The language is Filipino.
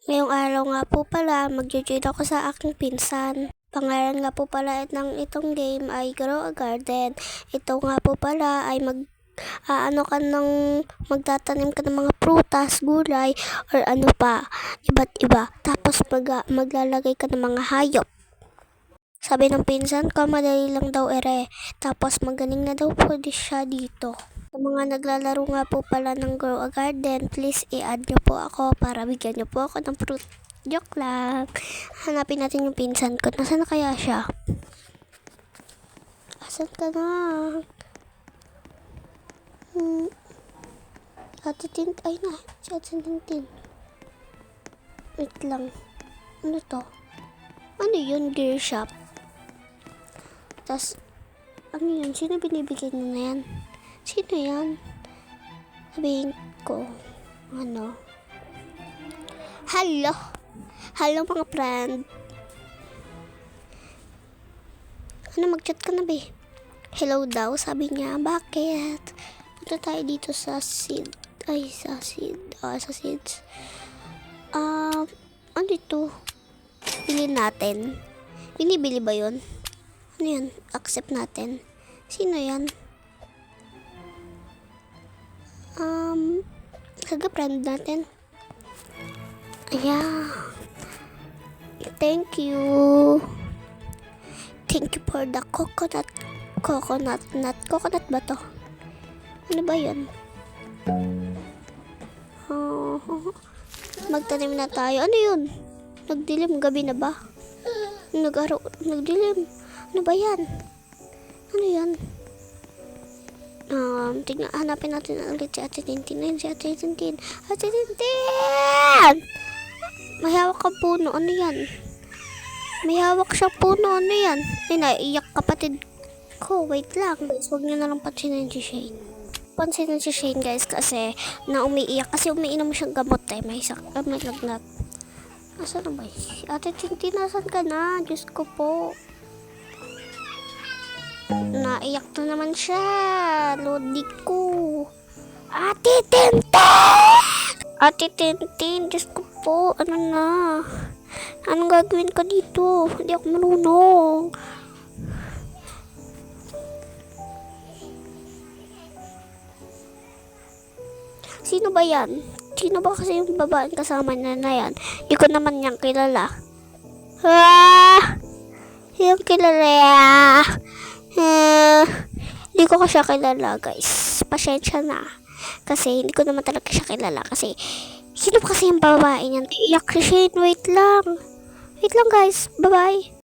Ngayong araw nga po pala, magjo-join ako sa aking pinsan. Pangalan nga po pala ng itong game ay Grow a Garden. Ito nga po pala ay magtatanim ka ng mga prutas, gulay, or ano pa, iba't iba. Tapos maglalagay ka ng mga hayop. Sabi ng pinsan ko, madali lang daw ere. Tapos magaling na daw po siya dito. Sa mga naglalaro nga po pala ng Grow a Garden, please i-add nyo po ako para bigyan nyo po ako ng fruit. Joke lang. Hanapin natin yung pinsan ko. Nasaan na kaya siya? Asan ka na? Ate Tint, ay na. Si Ate Tintin. Wait lang. Ano to? Ano yun? Gear shop. Tas, ano yun? Sino binibigyan nyo na yan? Sino yan? Sabihin ko, ano? Hello! Hello mga friend! Ano, mag-chat ka na ba? Hello daw, sabi niya. Bakit? Punta tayo dito sa seed. Ay, sa seeds. Ano ito? Bilhin natin. Binibili ba yun? Ano yan? Accept natin. Sino yan? Kaga-friend natin. Ayan. Thank you. Thank you for the coconut. Coconut ba to? Ano ba yun? Magtanim na tayo. Ano yun? Nagdilim, gabi na ba? Nagdilim. Ano ba yan? Ano yan? Hanapin natin ulit si Ate Tintin. Ayun, si Ate Tintin. Ate Tintin! May hawak ka puno. Ano yan? May hawak siya puno. Ano yan? Ay, naiiyak kapatid ko. Wait lang. Guys, huwag nyo na lang pansinin si Shane. Pansinin si Shane, guys, kasi umiiyak. Kasi umiinom siyang gamot eh. May lagnat. Asan na ba? Ate Tintin, nasan ka na? Diyos ko po. Naiyak na naman siya. Lodi ko. Ate Tintin! Ate Tintin, Diyos ko po. Ano na? Anong gagawin ko dito? Hindi ako marunong. Sino ba yan? Sino ba kasi yung babaeng kasama na yan? Hindi ko naman yan kilala. Yung kilala. Hindi ko siya kilala, guys. Pasensya na. Kasi hindi ko naman talaga siya kilala. Kasi, sino ba kasi yung babae niyan? Iyak si Shane. Wait lang. Wait lang, guys. Bye-bye.